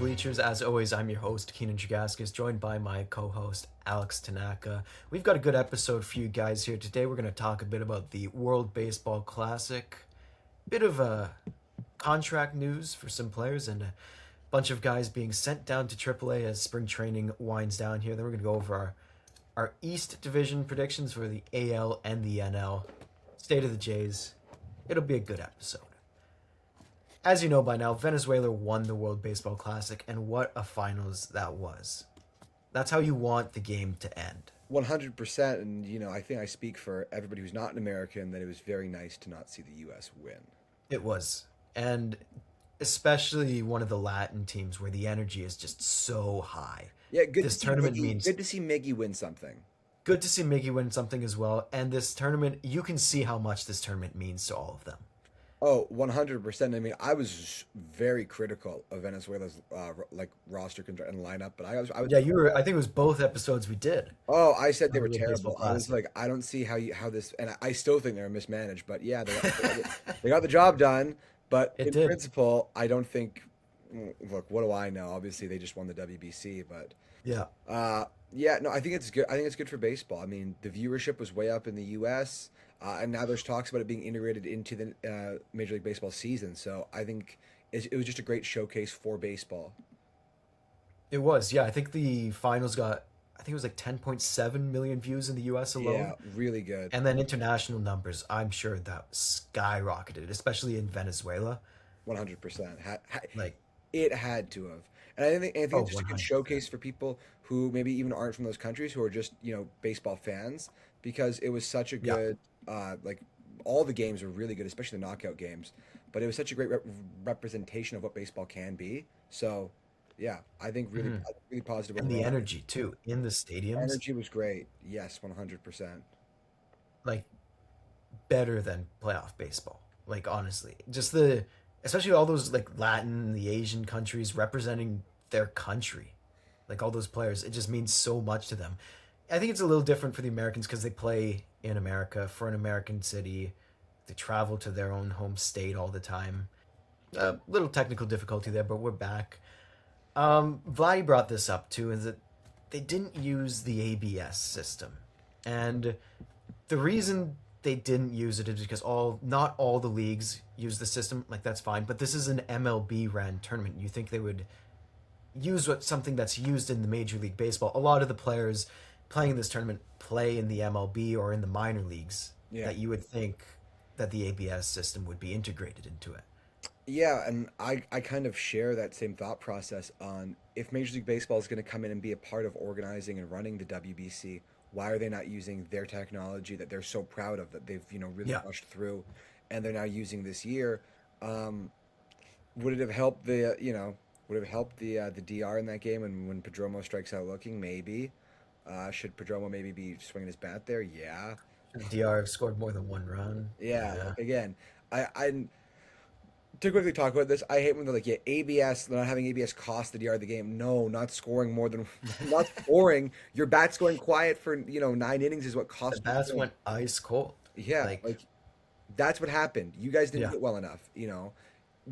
Bleachers. As always, I'm your host, Keanen and Alex, joined by my co-host, Alex Tanaka. We've got a good episode for you guys here. Today we're going to talk a bit about the World Baseball Classic, bit of contract news for some players, and a bunch of guys being sent down to AAA as spring training winds down here. Then we're going to go over our East Division predictions for the AL and the NL. State of the Jays. It'll be a good episode. As you know by now, Venezuela won the World Baseball Classic, and what a finals that was. That's how you want the game to end. 100%. And, I think I speak for everybody who's not an American that it was very nice to not see the U.S. win. It was. And especially one of the Latin teams where the energy is just so high. Yeah, This tournament means good to see Miggy win something. good to see Miggy win something as well. And this tournament, you can see how much this tournament means to all of them. Oh, 100%. I mean, I was very critical of Venezuela's roster and lineup, but I was. Yeah, you were. I think it was both episodes we did. Oh, I said they On were the Baseball terrible. I was Classic. like, I don't see how this, and I still think they're mismanaged. But yeah, they got the job done. But It in did. principle, I don't think. Look, what do I know? Obviously, they just won the WBC, but Yeah. yeah, no, I think it's good. I think it's good for baseball. I mean, the viewership was way up in the U.S., and now there's talks about it being integrated into the Major League Baseball season. So I think it was just a great showcase for baseball. It was. Yeah, I think the finals got, I think it was like 10.7 million views in the US alone. Yeah, really good. And then international numbers, I'm sure that skyrocketed, especially in Venezuela. 100%. Like, It had to have. And I think oh, it's just a good 100%. showcase for people who maybe even aren't from those countries who are just, baseball fans because it was such a Yeah. good, like, all the games were really good, especially the knockout games. But it was such a great representation of what baseball can be. So, yeah, I think Mhm. really positive And the overall. energy too in the stadiums, Energy was great. Yes, 100%. like better than playoff baseball. Like honestly, just the especially all those like Latin, the Asian countries representing their country, like all those players, it just means so much to them. I think it's a little different for the Americans because they play in America for an American city. They travel to their own home state all the time. A little technical difficulty there, but we're back. Vladdy brought this up too, is that they didn't use the ABS system, and the reason they didn't use it is because not all the leagues use the system. Like that's fine, but this is an MLB ran tournament. You think they would use something that's used in the Major League Baseball? A lot of the players playing this tournament play in the MLB or in the minor leagues. Yeah. That you would think that the ABS system would be integrated into it. Yeah, and I kind of share that same thought process on if Major League Baseball is going to come in and be a part of organizing and running the WBC, why are they not using their technology that they're so proud of that they've, really Yeah. pushed through and they're now using this year? Um, would it have helped would it have helped the DR in that game and when Padromo strikes out looking? Maybe. Should Padromo maybe be swinging his bat there? Yeah. DR have scored more than one run. Yeah, Yeah. like again, I to quickly talk about this, I hate when they're like, yeah, ABS, not having ABS cost the DR the game. No, not scoring more than, not scoring. Your bat's going quiet for, 9 innings is what The cost you the bats game. went ice cold. Yeah, Like, like that's what happened. You guys didn't yeah. do it well enough.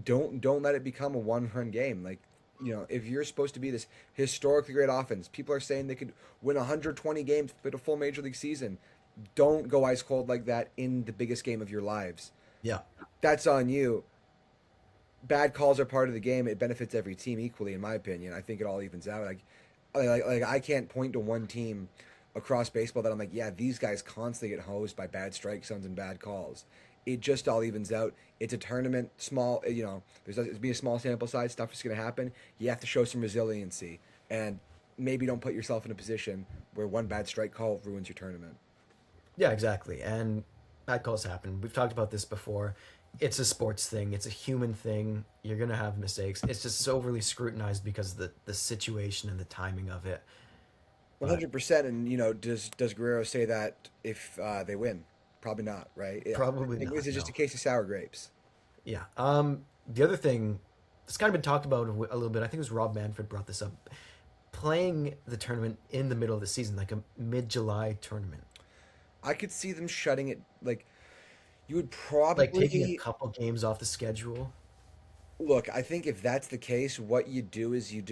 Don't let it become a one-run game. Like, if you're supposed to be this historically great offense, people are saying they could win 120 games with a full major league season. Don't go ice cold like that in the biggest game of your lives. Yeah. That's on you. Bad calls are part of the game. It benefits every team equally, in my opinion. I think it all evens out. Like I can't point to one team across baseball that I'm like, yeah, these guys constantly get hosed by bad strike zones and bad calls. It just all evens out. It's a tournament, small. There's be a small sample size. Stuff is going to happen. You have to show some resiliency and maybe don't put yourself in a position where one bad strike call ruins your tournament. Yeah, exactly. And bad calls happen. We've talked about this before. It's a sports thing. It's a human thing. You're gonna have mistakes. It's just so overly scrutinized because of the situation and the timing of it. But 100%. And does Guerrero say that if they win? Probably not, right? Yeah. I probably think not. this is just a No. case of sour grapes. Yeah. The other thing that's kind of been talked about a little bit. I think it was Rob Manfred brought this up. Playing the tournament in the middle of the season, like a mid-July tournament, I could see them shutting it. Like you would like taking a probably couple games off the schedule. Look, I think if that's the case, what you do is you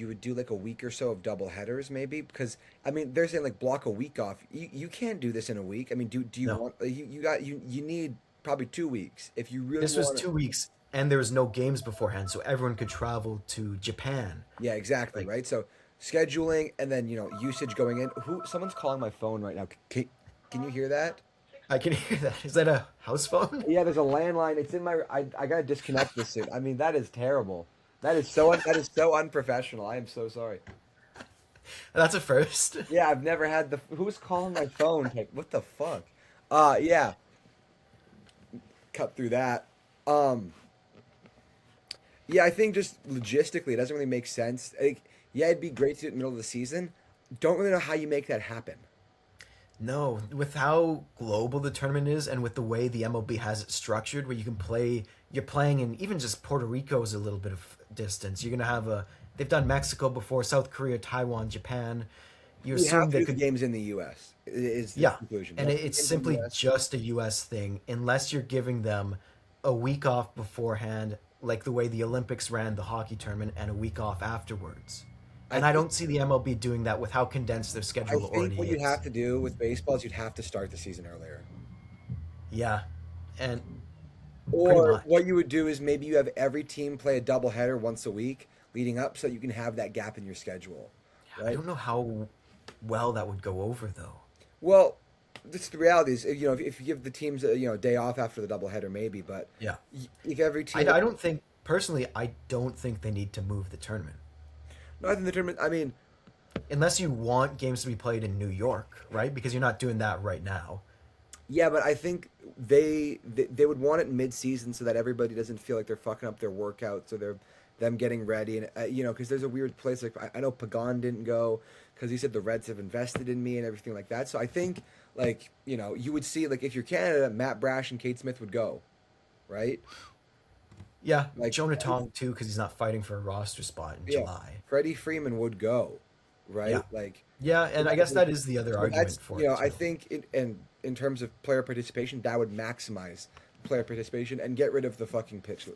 would do like a week or so of double headers, maybe, because I mean they're saying like block a week off. You can't do this in a week. I mean, do you No, want you need probably 2 weeks if you really this was want to. 2 weeks, and there was no games beforehand, so everyone could travel to Japan. Yeah, exactly, Like, right? So scheduling and then usage going in. Who someone's calling my phone right now. Can you hear that? I can hear that. Is that a house phone? Yeah, there's a landline. It's in my. I gotta disconnect this soon. I mean, that is terrible. That is so unprofessional. I am so sorry. That's a first. Yeah, I've never had the. Who's calling my phone? Like, what the fuck? Yeah, cut through that. Um, yeah, I think just logistically, it doesn't really make sense. Like, yeah, it'd be great to do it in the middle of the season. Don't really know how you make that happen. No, with how global the tournament is and with the way the MLB has it structured, where you can play, you're playing in even just Puerto Rico is a little bit of distance. You're going to have they've done Mexico before, South Korea, Taiwan, Japan. You You have assume to they do the could, games in the U.S. Is the yeah. conclusion. You And have to do it's the games in the simply U.S. just a US thing, unless you're giving them a week off beforehand, like the way the Olympics ran the hockey tournament, and a week off afterwards. I And I think don't see the MLB doing that with how condensed their I schedule think what already you'd is. have to do with baseball is you'd have to start the season earlier. Yeah. And pretty Or much. what you would do is maybe you have every team play a doubleheader once a week leading up so that you can have that gap in your schedule, I right? don't know how well that would go over though. Well, this the reality is, if you give the teams a day off after the doubleheader, maybe, but Yeah. if every I, team, I don't think personally I don't think they need to move the tournament no, I think the tournament. I mean, unless you want games to be played in New York, right? Because you're not doing that right now. yeah, but I think they would want it mid-season so that everybody doesn't feel like they're fucking up their workouts or they're them getting ready and because there's a weird place like I know Pagan didn't go because he said the Reds have invested in me and everything like that. So I think like you would see like if you're Canada, Matt Brash and Kate Smith would go, right? Yeah, Like Jonah Tong too because he's not fighting for a roster spot in yeah, July. Freddie Freeman would go, Yeah. right? Like Yeah, and I guess that is the other so argument for it I too. think in terms of player participation, that would maximize player participation and get rid of the fucking pitch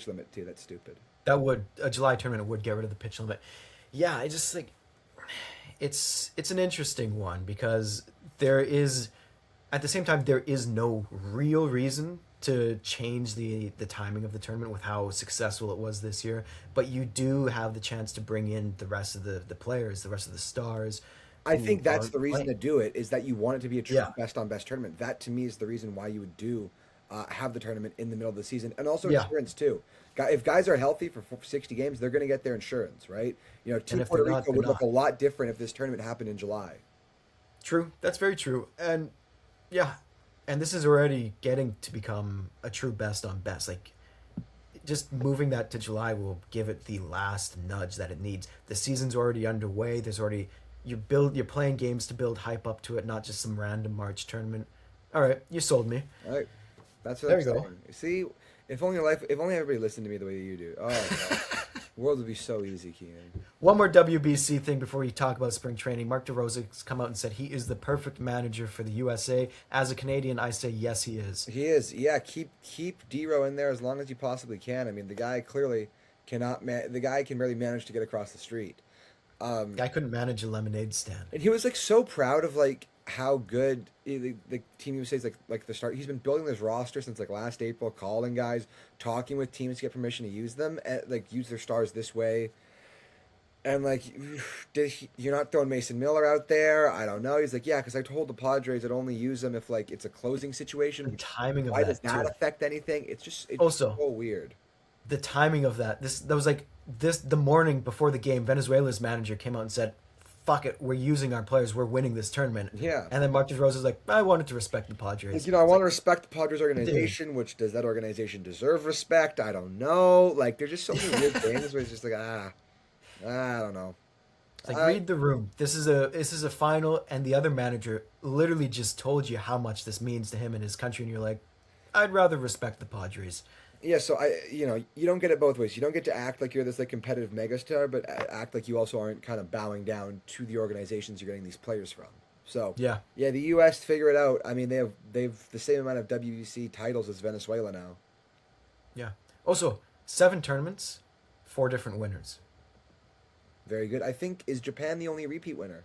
limit too. That's stupid. That would a July tournament would get rid of the pitch limit. Yeah, I just think it's an interesting one because there is at the same time there is no real reason to change the timing of the tournament with how successful it was this year, but you do have the chance to bring in the rest of the players, the rest of the stars I who think that's aren't the reason playing. to do it is that you want it to be a true Yeah. best on best tournament. That to me is the reason why you would do have the tournament in the middle of the season and also Yeah. insurance too. If guys are healthy for 60 games, they're going to get their insurance, right? And Team if they're Puerto not, Rico they're would look a not. lot different if this tournament happened in July. True. That's very true. And yeah, and this is already getting to become a true best on best. Like just moving that to July will give it the last nudge that it needs. The season's already underway. There's already you're playing games to build hype up to it, not just some random March tournament. All right, you sold me. All right, that's what There I'm you go. saying. See, if only everybody listened to me the way you do. Oh, God. The world would be so easy, Keanan. One more WBC thing before we talk about spring training. Mark DeRosa's come out and said he is the perfect manager for the USA. As a Canadian, I say yes, he is. He is, yeah. Keep Dero in there as long as you possibly can. I mean, the guy clearly cannot. The guy can barely manage to get across the street. Guy couldn't manage a lemonade stand. And he was like so proud of like how good the Team USA is like the start. He's been building this roster since like last April, calling guys, talking with teams to get permission to use them, and like use their stars this way. And like, you're not throwing Mason Miller out there? I don't know. He's like, yeah, because I told the Padres I'd only use them if like it's a closing situation. The Which timing of why does that that too. affect anything? It's just Also, so weird. the timing of that was like this the morning before the game. Venezuela's manager came out and said, "Fuck it, we're using our players. We're winning this tournament." Yeah. And then Marcus Rose was like, "I wanted to respect the Padres." Like, I It's want like, to respect the Padres organization, which does that organization deserve respect? I don't know. Like, there's just so many weird things where it's just like, I don't know. it's like I, read the room. This is a final, and the other manager literally just told you how much this means to him and his country, and you're like, "I'd rather respect the Padres." yeah, so you don't get it both ways. You don't get to act like you're this like competitive megastar, but act like you also aren't kind of bowing down to the organizations you're getting these players from. So, Yeah, yeah, the U.S. figure it out. I mean, they've the same amount of WBC titles as Venezuela now. yeah. Also, 7 tournaments, 4 different winners. Very good. I think is Japan the only repeat winner?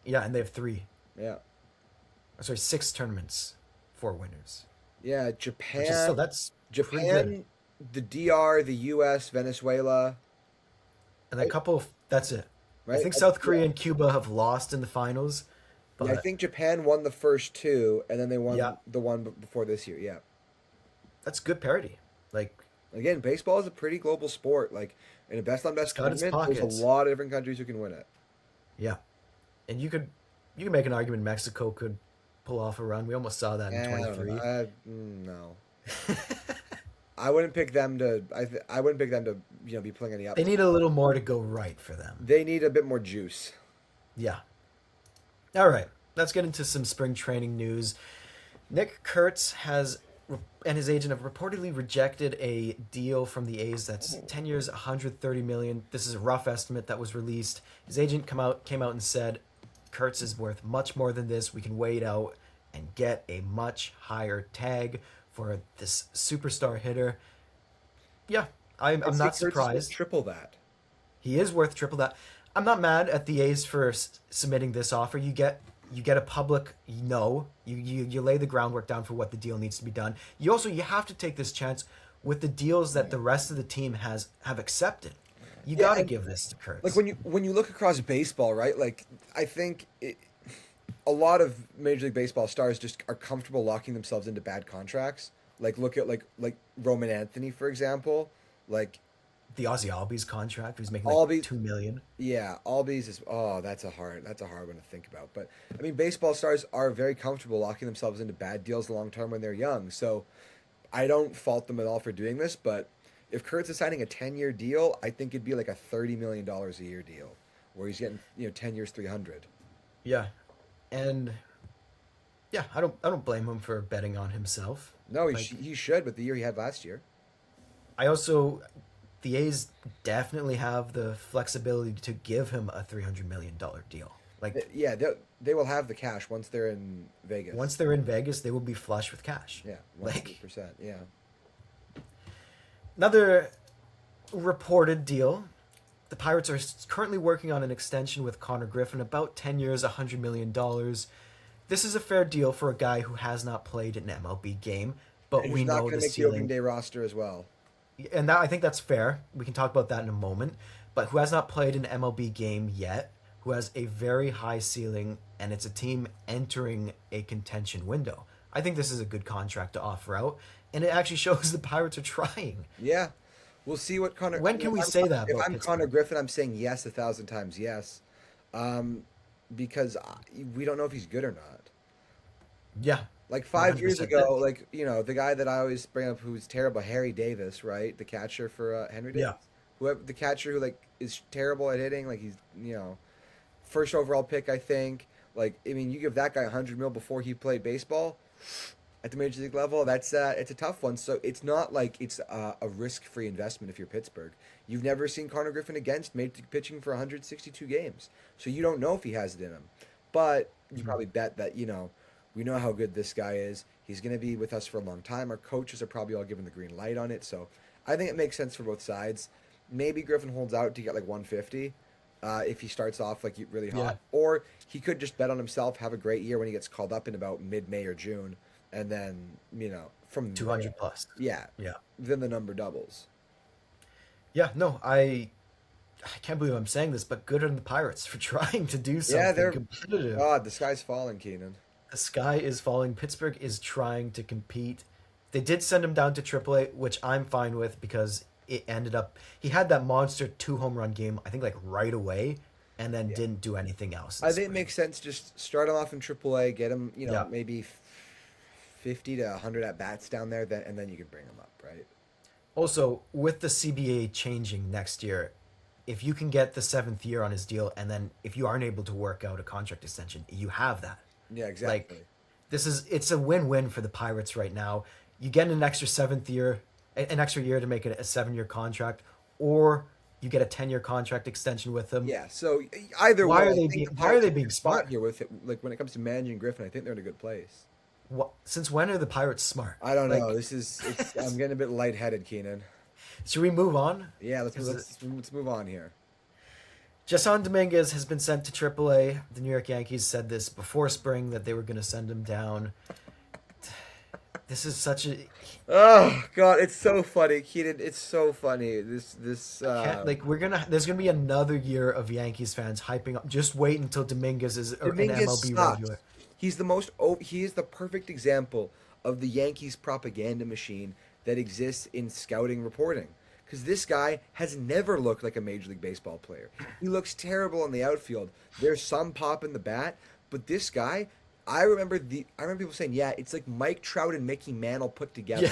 Yeah, and they have 3. Yeah. Sorry, 6 tournaments, 4 winners. Yeah, Which is Japan, still that's pretty good. Japan, the DR, the US, Venezuela, And a right? couple of that's it. I Right? think South Yeah. Korea and Cuba have lost in the finals, Yeah, I but think Japan won the first two, and then they yeah, won the one before this year. Yeah. that's good parity. Like Again, baseball is a pretty global sport. Like in a best on it's best got its tournament, there's a pockets. lot of different countries who can win it. Yeah, and you could make an argument Mexico could pull off a run. We almost saw that in I don't know. 23. No, I wouldn't pick them to. I wouldn't pick them to be pulling any They upset. need a little more to go right for them. They need a bit more juice. Yeah. All right. Let's get into some spring training news. Nick Kurtz and his agent have reportedly rejected a deal from the A's that's 10 years, 130 million. This is a rough estimate that was released. His agent came out and said Kurtz is worth much more than this. We can wait out and get a much higher tag for this superstar hitter. Yeah, I'm I'd say not Kurtz is worth surprised. triple that. He is worth triple that. I'm not mad at the A's for submitting this offer. You get a public no. You lay the groundwork down for what the deal needs to be done. You have to take this chance with the deals that the rest of the team have accepted. You Yeah, got to and give this to Kurtz. like when you look across baseball, right? Like I think a lot of Major League Baseball stars just are comfortable locking themselves into bad contracts. Like look at like Roman Anthony, for example. Like The Ozzy Albies contract, who's making like Albies, 2 million. yeah, Albies is that's a hard one to think about. But I mean, baseball stars are very comfortable locking themselves into bad deals long term when they're young. So I don't fault them at all for doing this. But if Kurtz is signing a 10-year deal, I think it'd be like a $30 million a year deal, where he's getting 10 years 300. Yeah, and yeah, I don't blame him for betting on himself. No, Like he should with the year he had last year. I also, the A's definitely have the flexibility to give him a $300 million deal. Like Yeah, they will have the cash once they're in Vegas. once they're in Vegas, they will be flush with cash. Yeah, Like 100%. Yeah. another reported deal, the Pirates are currently working on an extension with Connor Griffin, about 10 years, $100 million. This is a fair deal for a guy who has not played an MLB game, but And we who's not know going to the make the opening ceiling. day roster as well. And I think that's fair. We can talk about that in a moment. But who has not played an MLB game yet, who has a very high ceiling, and it's a team entering a contention window. I think this is a good contract to offer out, and it actually shows the Pirates are trying. Yeah. We'll see what Connor. When can we if I'm- say that If about I'm Connor Pittsburgh? Griffin, I'm saying yes 1,000 times yes, because we don't know if he's good or not. Yeah, Like 5 years 100%. ago, like the guy that I always bring up who's terrible, Harry Davis, right? The catcher for Henry Davis. Yeah. Whoever the catcher who like is terrible at hitting, like he's first overall pick, I think. Like I mean, you give that guy 100 mil before he played baseball at the major league level. That's it's a tough one. So it's not like it's a risk-free investment if you're Pittsburgh. You've never seen Connor Griffin against pitching for 162 games, so you don't know if he has it in him. But you probably bet that we know how good this guy is. He's going to be with us for a long time. Our coaches are probably all giving the green light on it. So I think it makes sense for both sides. Maybe Griffin holds out to get like 150 if he starts off like really hot. Yeah. Or he could just bet on himself, have a great year when he gets called up in about mid-May or June. And then, from 200 plus. yeah, Yeah. then the number doubles. Yeah, no, I can't believe I'm saying this, but good on the Pirates for trying to do Yeah, something competitive. God, the sky's falling, Keenan. The sky is falling. Pittsburgh is trying to compete. They did send him down to AAA, which I'm fine with because it ended up he had that monster 2 home run game, I think like right away, and then didn't do anything else. I think it makes sense just start him off in AAA, get him, Yeah. maybe 50 to 100 at bats down there, and then you can bring him up, right? Also, with the CBA changing next year, if you can get the 7th year on his deal, and then if you aren't able to work out a contract extension, you have that. Yeah, exactly. Like, it's a win-win for the Pirates right now. You get an extra 7th year, an extra year to make it a 7-year contract, or you get a 10-year contract extension with them. Yeah, so either Why way, are they I think being- the why are Pirates they are in a being good spot smart? here with it? Like when it comes to managing Griffin, I think they're in a good place. Since when are the Pirates smart? I don't Like, know. I'm getting a bit lightheaded, Keenan. Should we move on? Yeah, Because let's move on here. Jason Dominguez has been sent to AAA. The New York Yankees said this before spring that they were going to send him down. This is such a Oh God, it's so funny, Keaton. It's so funny. I can't like we're gonna there's gonna be another year of Yankees fans hyping up. Just wait until Dominguez is an Dominguez MLB regular. sucks. He is the perfect example of the Yankees propaganda machine that exists in scouting reporting. Because this guy has never looked like a Major League Baseball player. He looks terrible in the outfield. There's some pop in the bat, but this guy, I remember people saying, yeah, it's like Mike Trout and Mickey Mantle put together.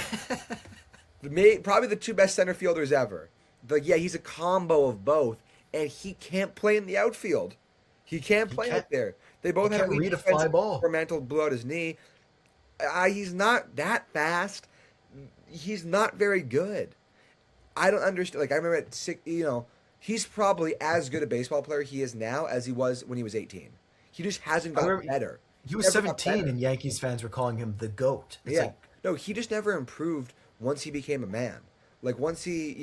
Yeah. Probably the two best center fielders ever. Like, yeah, he's a combo of both, and he can't play in the outfield. He can't he play can't out there. They he both had can't elite read a defense fly ball. before Mantle blew out his knee. He's not that fast. He's not very good. I don't understand. Like, I remember at six, he's probably as good a baseball player he is now as he was when he was 18. He just hasn't I got remember better. he He was never got 17 better. and Yankees fans were calling him the GOAT. It's Yeah. like No, he just never improved once he became a man. Like once he,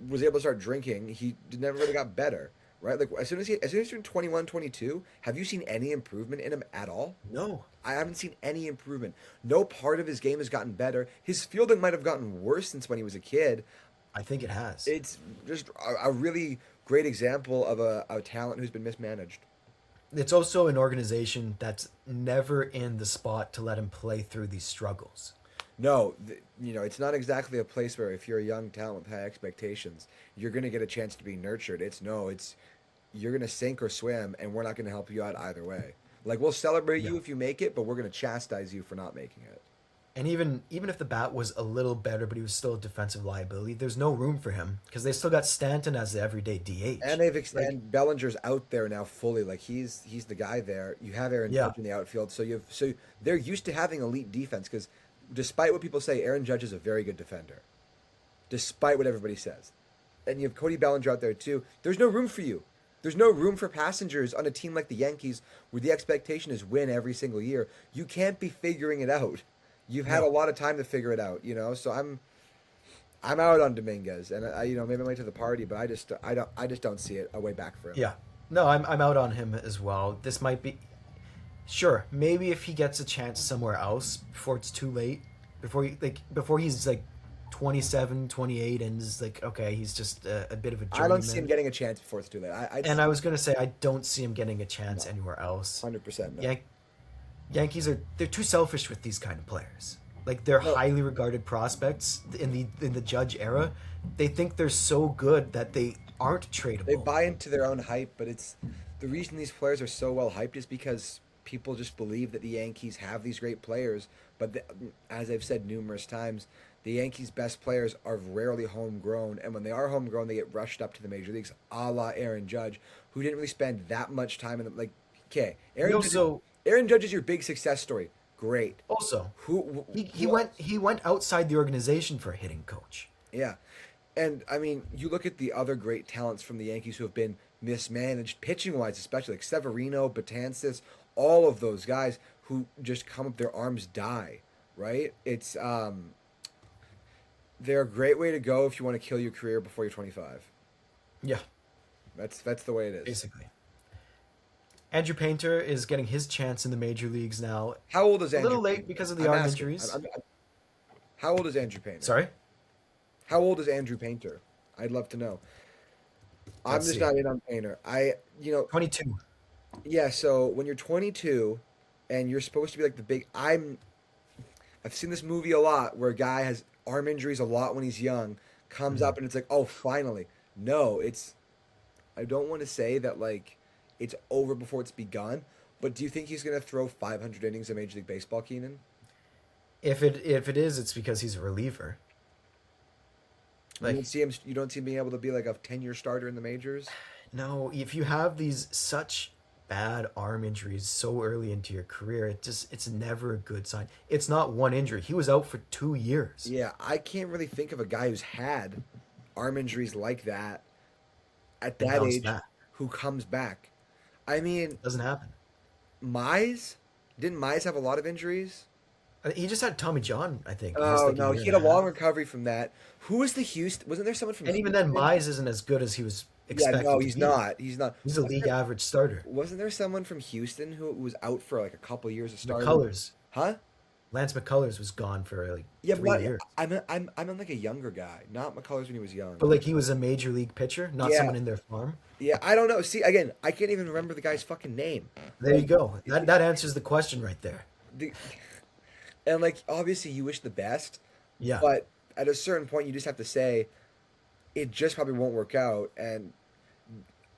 was able to start drinking, he never really got better, right? Like as soon as he turned 21, 22, have you seen any improvement in him at all? no. I haven't seen any improvement. No part of his game has gotten better. His fielding might have gotten worse since when he was a kid. I think it has. It's just a really great example of a talent who's been mismanaged. It's also an organization that's never in the spot to let him play through these struggles. No, it's not exactly a place where if you're a young talent with high expectations, you're going to get a chance to be nurtured. It's you're going to sink or swim, and we're not going to help you out either way. Like we'll celebrate Yeah. you if you make it, but we're going to chastise you for not making it. And even if the bat was a little better, but he was still a defensive liability, there's no room for him because they still got Stanton as the everyday DH. And Like, and Bellinger's out there now fully. Like he's the guy there. You have Aaron yeah, Judge in the outfield, so they're used to having elite defense because despite what people say, Aaron Judge is a very good defender. Despite what everybody says, and you have Cody Bellinger out there too. There's no room for you. There's no room for passengers on a team like the Yankees, where the expectation is win every single year. You can't be figuring it out. You've had a no, lot of time to figure it out, So I'm out on Dominguez, and maybe I'm late to the party, but I just don't see it a way back for him. yeah, no, I'm out on him as well. This might be sure maybe if he gets a chance somewhere else before it's too late, before he's like 27, 28, and is like okay, he's just a bit of a I don't see him journeyman. getting a chance before it's too late. I And just I was gonna say I don't see him getting a chance no, anywhere else. 100% no. Yan- Yankees they're too selfish with these kind of players. Like they're No, highly regarded prospects in the Judge era. They think they're so good that they aren't they tradable. buy into their own hype, but it's the reason these players are so well hyped is because people just believe that the Yankees have these great players. But as I've said numerous times, the Yankees' best players are rarely homegrown, and when they are homegrown, they get rushed up to the major leagues, a la Aaron Judge, who didn't really spend that much time in the like. Okay, He also Aaron Judge is your big success story. Great. also Who he he went outside the organization for a hitting coach. Yeah. And I mean, you look at the other great talents from the Yankees who have been mismanaged, pitching wise, especially like Severino, Betances, all of those guys who just come up, their arms die, right? They're a great way to go if you want to kill your career before you're 25. Yeah, That's the way it is. basically. Andrew Painter is getting his chance in the major leagues now. How old is A Andrew little late Painter? because of the I'm arm asking. injuries. How old is Andrew Painter? Sorry, How old is Andrew Painter? I'd love to know. I'm let's just see. not in on Painter. 22. Yeah, so when you're 22 and you're supposed to be like the big I've seen this movie a lot where a guy has arm injuries a lot when he's young, comes Mhm. up and it's like, "Oh, finally." No, I don't want to say that like it's over before it's begun, but do you think he's going to throw 500 innings of Major League Baseball, Keenan? If it is, it's because he's a reliever. Like You don't see him being able to be like a 10-year starter in the majors? no, if you have these such bad arm injuries so early into your career, it's never a good sign. It's not one injury. He was out for 2 years. Yeah, I can't really think of a guy who's had arm injuries like that at And that bounced age back. who comes back. I mean, Doesn't happen. Mize, didn't Mize have a lot of injuries? He just had Tommy John, I think, just Oh like a no, year he and had a a long half. recovery from that. Who was the Houston? Wasn't there someone from And even then, Houston? Mize isn't as good as he was Yeah, no, expected to he's be. not. He's not. He's a league average starter. Wasn't there someone from Houston who was out for like a couple years of starting? McCullers, Huh? Lance McCullers was gone for like Yeah, but 3 years. I'm in like a younger guy, not McCullers when he was young. But like he was a major league pitcher, not Yeah, someone in their farm. yeah. I don't know. See, again, I can't even remember the guy's fucking name. There you Like, go. That answers the question right there. the, and like obviously you wish the best, Yeah. but at a certain point you just have to say it just probably won't work out. And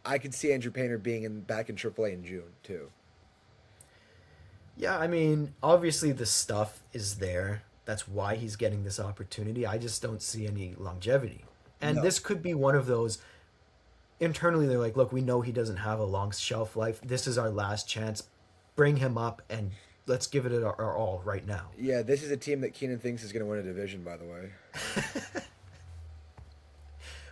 I could see Andrew Painter being back in AAA in June too. Yeah, I mean, obviously the stuff is there. That's why he's getting this opportunity. I just don't see any longevity. And No. this could be one of those internally they're like, "Look, we know he doesn't have a long shelf life. This is our last chance. Bring him up and let's give it our all right now." Yeah, this is a team that Keenan thinks is going to win a division. By the way,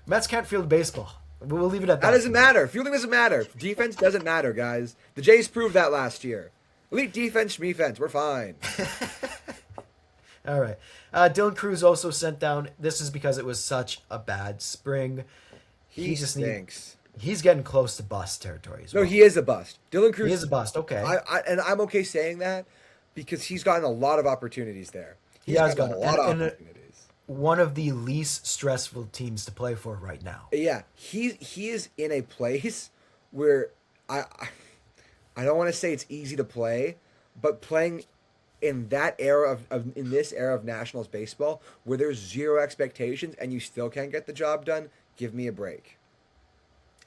Mets can't field baseball. We'll leave it at that that. doesn't matter. Fielding doesn't matter. Defense doesn't matter, guys. The Jays proved that last year. Elite defense, schmefense. We're fine. All right. Dylan Cruz also sent down. This is because it was such a bad spring. He just stinks. He's getting close to bust territory as No, well. he is a bust. Dylan Cruz He is a bust. Okay. and I'm okay saying that because he's gotten a lot of opportunities there. He He's has gotten a gotten- lot of and, opportunities. one of the least stressful teams to play for right now. Yeah, he is in a place where I don't want to say it's easy to play, but playing in that era in this era of Nationals baseball where there's zero expectations and you still can't get the job done, give me a break.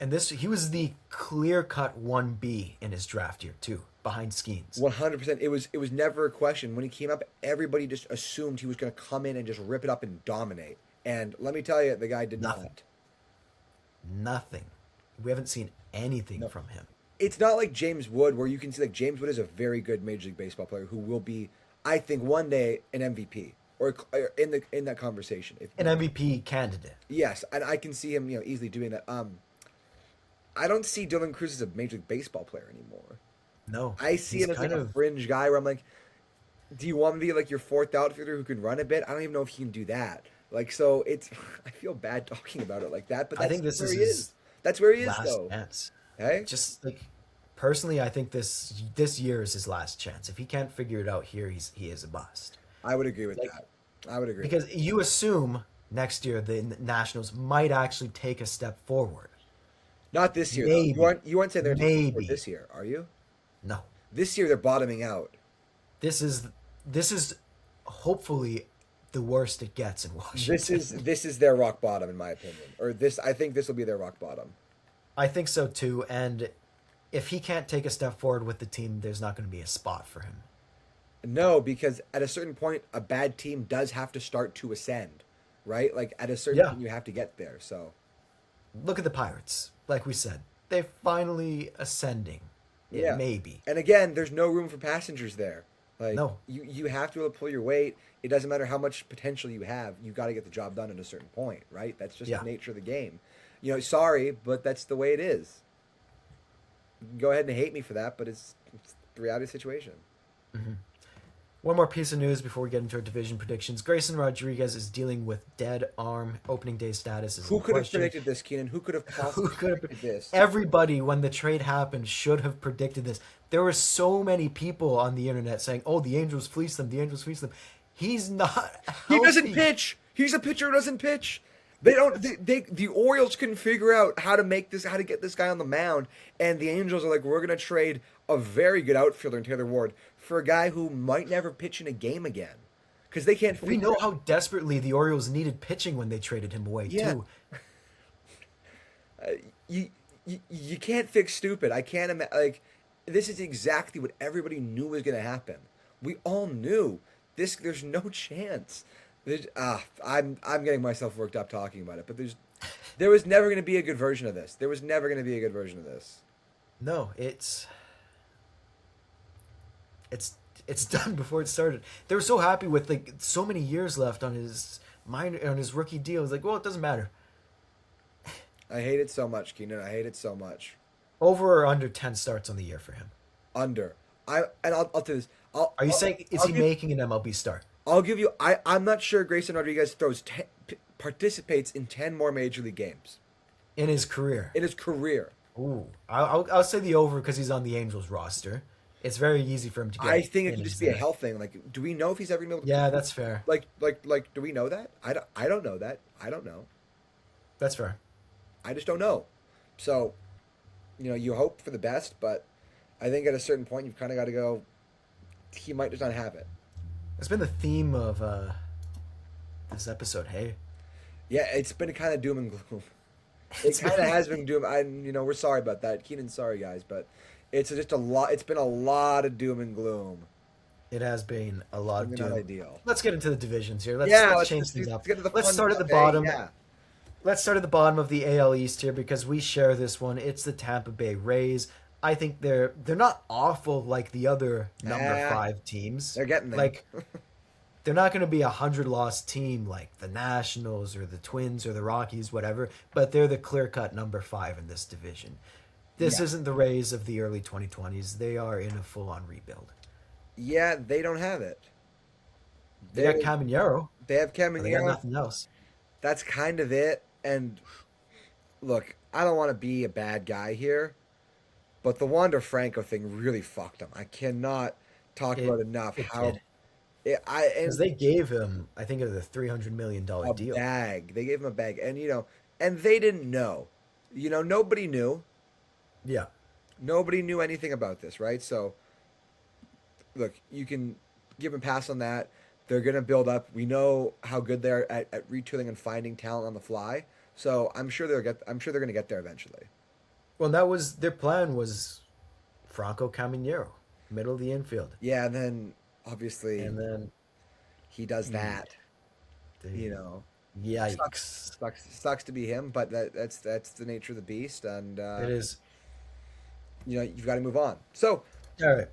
And he was the clear-cut 1B in his draft year too, behind Skeens. 100%. It was never a question. When he came up, everybody just assumed he was going to come in and just rip it up and dominate. And let me tell you, the guy did Nothing. not. Nothing. We haven't seen anything No. from him. It's not like James Wood, where you can see like James Wood is a very good Major League Baseball player who will be, I think, one day an MVP or in that conversation. An MVP candidate. Yes, and I can see him, easily doing that. I don't see Dylan Cruz as a Major League Baseball player anymore. No. I see he's him as like kind a of fringe guy where I'm like, do you want me to be like your fourth outfielder who can run a bit? I don't even know if he can do that. Like, so it's, I feel bad talking about it like that, but I that's think this where is he his is. That's where he is, last though. chance. Hey, Just like personally, I think this year is his last chance. If he can't figure it out here, he is a bust. I would agree with Like, that. I would agree. Because you assume next year the Nationals might actually take a step forward. Not this year. Though. Maybe. You aren't saying they're taking Maybe. forward this year, are you? No. This year they're bottoming out. This is hopefully the worst it gets in Washington. This is their rock bottom, in my opinion. Or I think this will be their rock bottom. I think so too. And if he can't take a step forward with the team, there's not going to be a spot for him. No, because at a certain point, a bad team does have to start to ascend, right? Like at a certain point, you have to get there. So Look at the Pirates. Like we said, they're finally ascending. yeah, Maybe. And again, there's no room for passengers there. Like No. you have to be able to pull your weight. It doesn't matter how much potential you have. You got to get the job done at a certain point, right? That's just Yeah. the nature of the game. Sorry, but that's the way it is. You can go ahead and hate me for that, but it's the reality of the situation. One more piece of news before we get into our division predictions. Grayson Rodriguez is dealing with dead arm. Opening day status is Who in could have question. predicted this, Keenan? Who could have Who possibly could have predicted this? Everybody, when the trade happened, should have predicted this. There were so many people on the internet saying, "Oh, the Angels fleeced them. The Angels fleeced them." He's not. He doesn't healthy. pitch. He's a pitcher who doesn't pitch. They don't. The Orioles couldn't figure out how to get this guy on the mound, and the Angels are like, we're gonna trade a very good outfielder in Taylor Ward for a guy who might never pitch in a game again, because they can't. We figure know out- how desperately the Orioles needed pitching when they traded him away Yeah. too. you can't fix stupid. I can't imagine. Like, this is exactly what everybody knew was gonna happen. We all knew this. There's no chance. I'm getting myself worked up talking about it, but there was never going to be a good version of this. There was never going to be a good version of this. No, it's done before it started. They were so happy with like so many years left on his rookie deal. It's like, well, it doesn't matter. I hate it so much, Keenan. I hate it so much. Over or under 10 starts on the year for him. Under. I'll tell you this. I'll, Are you I'll, saying is I'll he give making an MLB start I'll give you. I'm not sure Grayson Rodriguez participates in 10 more major league games in his career? in his career. Ooh, I'll say the over because he's on the Angels roster. It's very easy for him to I get think it could just innings be a there. health thing. Like, do we know if he's ever been able to Yeah, compete? that's fair. Do we know that? I don't know that. I don't know. That's fair. I just don't know. So, you hope for the best, but I think at a certain point you've kind of got to go. He might just not have it. It's been the theme of this episode. Hey, Yeah, it's been kind of doom and gloom. It it's kind of been has been doom. We're sorry about that. Keenan's sorry, guys, but it's just a lot. It's been a lot of doom and gloom. it has been a lot of Maybe not doom. ideal. Let's get into the divisions here. Yeah, Let's let's change just things let's up. get to the Let's fun start at the stuff. Hey, bottom. yeah. Let's start at the bottom of the AL East here because we share this one. It's the Tampa Bay Rays. I think they're not awful like the other number Ah, 5 teams. they're getting there. Like they're not going to be a 100 loss team like the Nationals or the Twins or the Rockies, whatever. But they're the clear cut number 5 in this division. This Yeah, isn't the Rays of the early 2020s. They are in a full on rebuild. yeah, they don't have it. They got They Caminero, they have but they got Caminero. nothing else. That's kind of it. And look, I don't want to be a bad guy here, but the Wander Franco thing really fucked him. I cannot talk It about enough it how did because and they gave him, I think, it was a $300 million a deal. bag. They gave him a bag, and and they didn't know. Nobody knew. Yeah, Nobody knew anything about this, right? So, look, you can give them a pass on that. They're going to build up. We know how good they are at retooling and finding talent on the fly. So I'm sure they're going to get there eventually. well, that was their plan was Franco Caminero, middle of the infield, Yeah, and then obviously and then he does mm, that. the You know, yikes! sucks to be him, but that's the nature of the beast, and It is you've got to move on. So all right.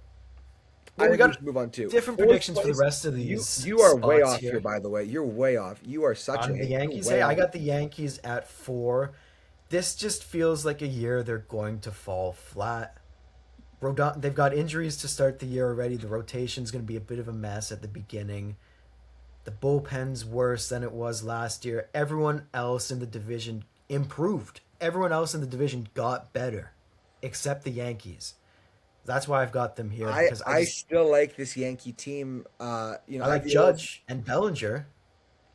I Well, we think we got should move on too. different Fourth predictions for the place, rest of you these you are way spots off here, here. by the way. You're way off. You are such a On the you're Yankees, way hey, I off. got the Yankees at 4. This just feels like a year they're going to fall flat. They've got injuries to start the year already. The rotation's going to be a bit of a mess at the beginning. The bullpen's worse than it was last year. Everyone else in the division improved. Everyone else in the division got better, except the Yankees. That's why I've got them here I because I still like this Yankee team. I I have like the Orioles. Judge and Bellinger.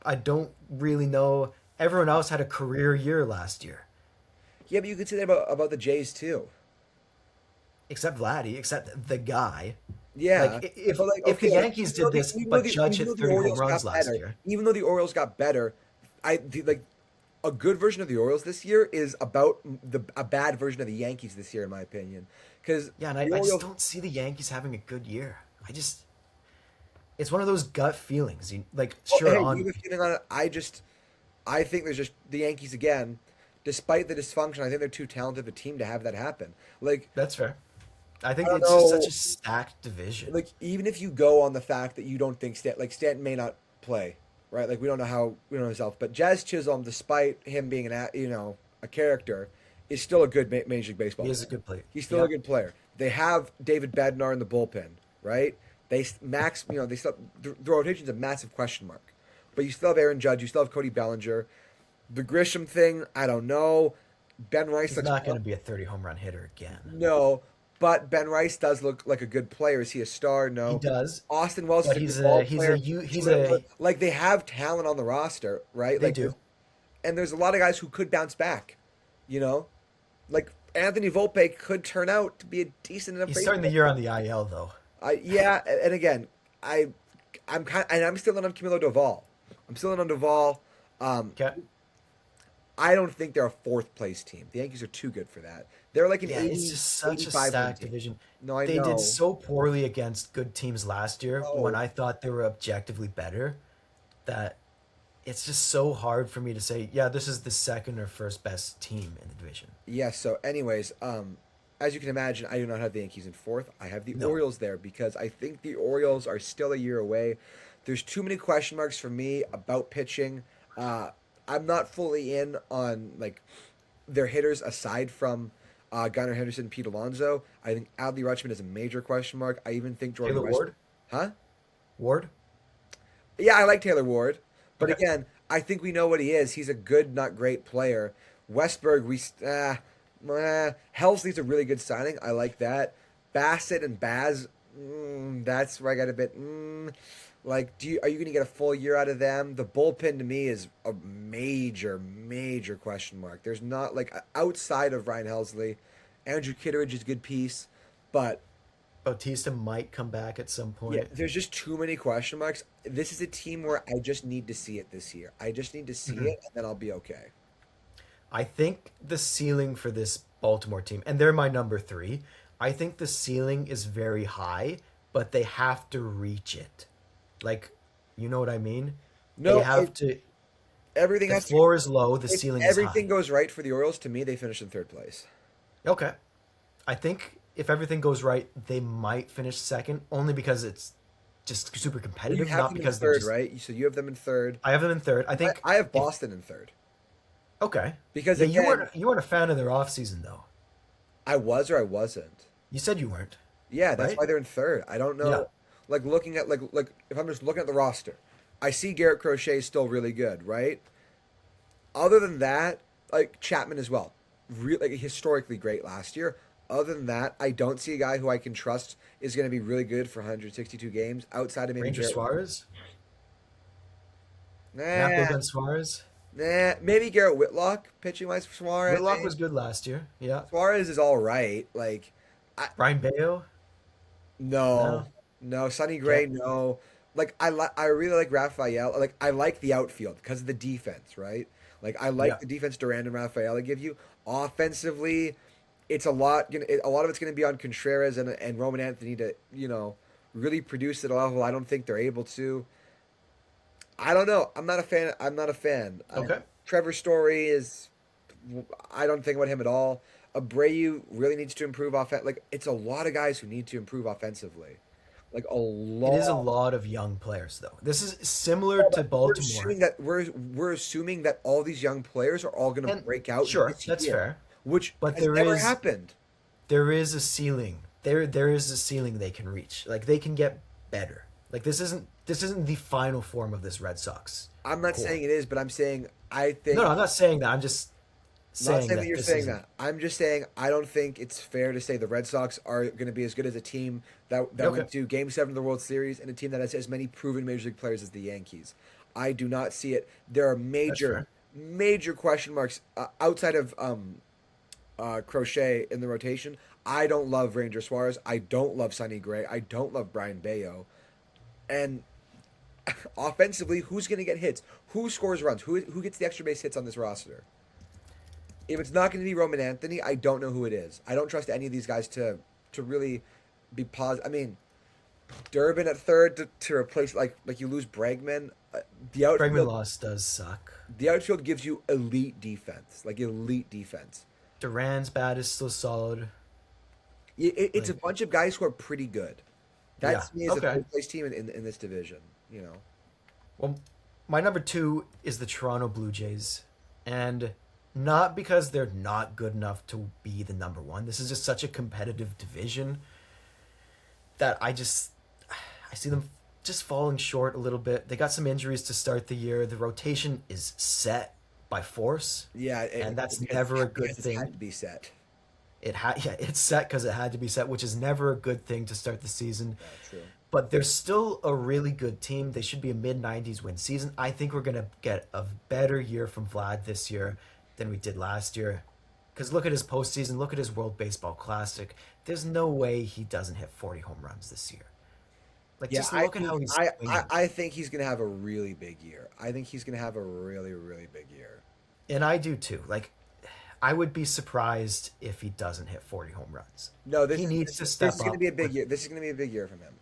I don't really know. Everyone else had a career year last year, Yeah, but you could say that about the Jays too. except Vladdy, except the guy. Yeah, Like if but like if the okay, like Yankees did this, but Judge even hit though the 30 home Orioles runs got last better, year. even though the Orioles got better, like a good version of the Orioles this year is about a bad version of the Yankees this year, in my opinion. Because Yeah, and the I just Orioles, don't see the Yankees having a good year. It's one of those gut feelings. Like sure hey, you on have a feeling on it. I think there's just the Yankees again. Despite the dysfunction, I think they're too talented of a team to have that happen. Like that's fair. I I think don't it's just such a know. stacked division. Like even if you go on the fact that you don't think Stanton may not play, right? Like we don't know himself, but Jazz Chisholm, despite him being a character, is still a good Major League Baseball He is a player. good player. He's still Yeah, a good player. They have David Bednar in the bullpen, right? Max, they still the rotation's a massive question mark, but you still have Aaron Judge, you still have Cody Bellinger. The Grisham thing, I don't know. Ben Rice he's looks not going to be a 30 home run hitter again. no, but Ben Rice does look like a good player. Is he a star? He No. does, Austin Wells is but a good ball player. he's a Like they have talent on the roster, right? they Like, do. and there's a lot of guys who could bounce back. You know, like Anthony Volpe could turn out to be a decent enough He's starting the baseball year on the IL though. yeah, and again, I'm still in on Camilo Doval. I'm still in on Doval. Um, Okay. I don't think they're a fourth place team. The Yankees are too good for that. They're like an Yeah, 80, it's just such a 85 win stacked team. division. No, I They did know. so poorly against good teams last year when Oh, I thought they were objectively better that it's just so hard for me to say, yeah, this is the second or first best team in the division. yes. So, anyways, as you can imagine, I do not have the Yankees in fourth. I have the No. Orioles there because I think the Orioles are still a year away. There's too many question marks for me about pitching. I'm not fully in on like their hitters aside from Gunnar Henderson, Pete Alonso. I think Adley Rutschman is a major question mark. I even think Jordan Taylor West. Ward? Huh? Ward? Yeah, I like Taylor Ward, but Okay. again, I think we know what he is. He's a good, not great player. Westberg, Helsley's a really good signing. I like that. Bassett and Baz, that's where I got a bit. Like, are you going to get a full year out of them? The bullpen to me is a major, major question mark. There's not like outside of Ryan Helsley, Andrew Kitteridge is a good piece, but Bautista might come back at some yeah, point. there's just too many question marks. This is a team where I just need to see it this year. I just need to see Mhm. it, and then I'll be okay. I think the ceiling for this Baltimore team, and they're my number three, I think the ceiling is very high, but they have to reach it. Like, you know what I mean? They No, have to. everything The has to. floor is low, the If ceiling is everything high. goes right for the Orioles, to me, they finish in third place. Okay. I think if everything goes right, they might finish second, only because it's just super Well, you competitive, have not them in because they're third, just. right? So you have them in third. I have them in third. I think I have if. Boston in third Okay. because Yeah, again, you weren't a fan of their offseason, though. I was or I wasn't. You said you weren't, Yeah, that's right? why they're in third. I don't Yeah. know. Like looking at like if I'm just looking at the roster, I see Garrett Crochet is still really good, right? Other than that, like Chapman as well, like historically great last year. Other than that, I don't see a guy who I can trust is going to be really good for 162 games outside of maybe Ranger Garrett. Suarez? Not big Nah, on Suarez? maybe Garrett Whitlock pitching wise for Suarez. Whitlock was good last year. Yeah. Suarez is all right. Like, I Brian Bayo? no, No. no, Sonny Okay. Gray, no. Like I really like Raphael. Like I like the outfield because of the defense, right? Like I like Yeah. the defense Durand and Raphael give you. Offensively, it's a lot. A lot of it's going to be on Contreras and Roman Anthony to really produce at a level I don't think they're able to. I don't know. I'm not a fan. I'm not a fan. Okay. Trevor Story is. I don't think about him at all. Abreu really needs to improve offense. Like it's a lot of guys who need to improve offensively. Like a It is a lot. lot of young players, though. This is similar Yeah, to but we're Baltimore. assuming that we're assuming that all these young players are all going to And break out sure, this that's year, fair. which But has never happened. there is a ceiling. There is a ceiling they can reach. Like they can get better. Like this isn't the final form of this Red Sox I'm not core. saying it is, but I'm saying I No, think. no, I'm not saying that. I'm just Not saying saying that that you're this saying isn't. that. I'm just saying I don't think it's fair to say the Red Sox are going to be as good as a team that Okay, went to Game 7 of the World Series and a team that has as many proven major league players as the Yankees. I do not see it. There are that's major, fair. major question marks outside of Crochet in the rotation. I don't love Ranger Suarez. I don't love Sonny Gray. I don't love Brian Bayo. And offensively, who's going to get hits? Who scores runs? Who gets the extra base hits on this roster? If it's not going to be Roman Anthony, I don't know who it is. I don't trust any of these guys to really be positive. I mean, Durbin at third to replace like you lose Bregman. The Bregman outfield loss does suck. the outfield gives you elite defense, like elite defense. Duran's bat is still solid. It's a Like, bunch of guys who are pretty good. yeah, That's to me is a okay. third place team in this division. You know, Well, my number two is the Toronto Blue Jays, and not because they're not good enough to be the number one. This is just such a competitive division that I see them just falling short a little bit. They got some injuries to start the year. The rotation is set by force, yeah, and that's because never a good it's had thing. to be set. It's set because it had to be set, which is never a good thing to start the season. Yeah, true. But they're still a really good team. They should be a mid 90s win season. I think we're gonna get a better year from Vlad this year than we did last year. Because look at his postseason. Look at his World Baseball Classic. There's no way he doesn't hit 40 home runs this year. Like Yeah, just look at how he's swinging. I think he's gonna have a really big year. I think he's gonna have a really, really big year. And I do too. Like I would be surprised if he doesn't hit 40 home runs. No, He needs to step this is gonna up be a big with year. This is gonna be a big year from him.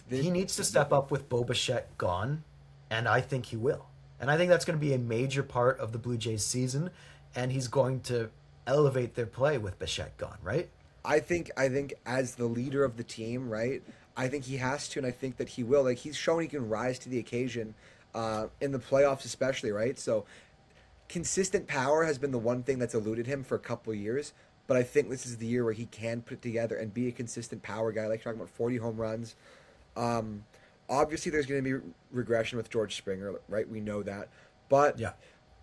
he needs to step up with Bo Bichette gone, and I think he will. And I think that's going to be a major part of the Blue Jays season, and he's going to elevate their play with Bichette gone, right? I think as the leader of the team, right? I think he has to, and I think that he will. Like he's shown he can rise to the occasion in the playoffs, especially, right? So consistent power has been the one thing that's eluded him for a couple of years. But I think this is the year where he can put it together and be a consistent power guy. Like talking about 40 home runs. Um, Obviously, there's going to be regression with George Springer, right? We know that. But Yeah,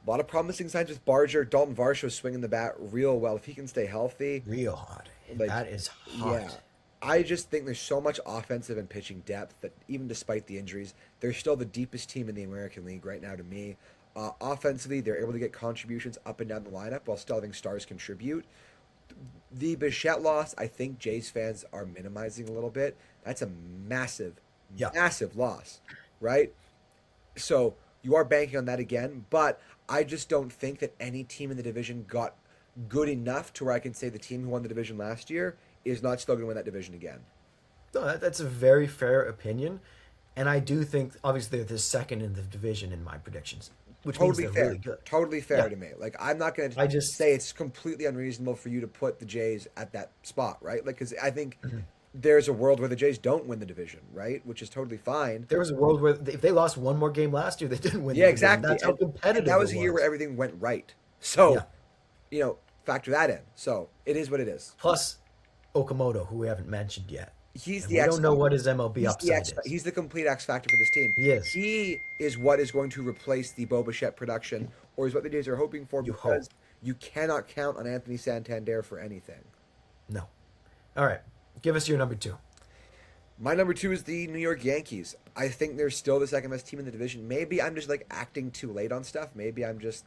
a lot of promising signs with Barger. Dalton Varsho swinging the bat real well. If he can stay healthy, real hot. like, That is yeah. hot. I just think there's so much offensive and pitching depth that even despite the injuries, they're still the deepest team in the American League right now to me. Offensively, they're able to get contributions up and down the lineup while still having stars contribute. The Bichette loss, I think Jays fans are minimizing a little bit. That's a massive, Yeah. massive loss, right? So you are banking on that again, but I just don't think that any team in the division got good enough to where I can say the team who won the division last year is not still going to win that division again. No, that's a very fair opinion. And I do think, obviously, they're the second in the division in my predictions, which means Totally they're fair. really good. Totally fair Yeah. to me. Like I'm not going to I just, say it's completely unreasonable for you to put the Jays at that spot, right? Like cuz I think Mhm. there's a world where the Jays don't win the division, right? Which is totally fine. there was a world where if they lost one more game last year, they didn't win the Yeah, division. exactly. That's how And that competitive it was a year where was. everything went right. So, Yeah. factor that in. So, it is what it is. Plus Okamoto, who we haven't mentioned yet. He's And the we X don't know factor. what his MLB upside is. He's the complete X factor for this team. He is. He is what is going to replace the Bo Bichette production, or is what the Jays are hoping for You because hope. you cannot count on Anthony Santander for anything. No. All right. Give us your number two. My number two is the New York Yankees. I think they're still the second best team in the division. Maybe I'm just like acting too late on stuff. Maybe I'm just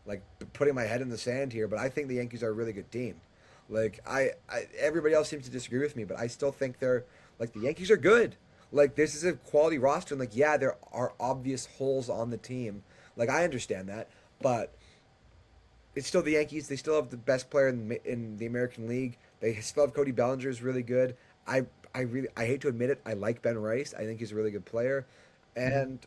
like putting my head in the sand here, but I think the Yankees are a really good team. Like everybody else seems to disagree with me, but I still think they're like the Yankees are good. Like this is a quality roster, and like yeah, there are obvious holes on the team. Like I understand that, but it's still the Yankees. They still have the best player in the American League. They still have Cody Bellinger is really good. I hate to admit it. I like Ben Rice. I think he's a really good player, Mhm. and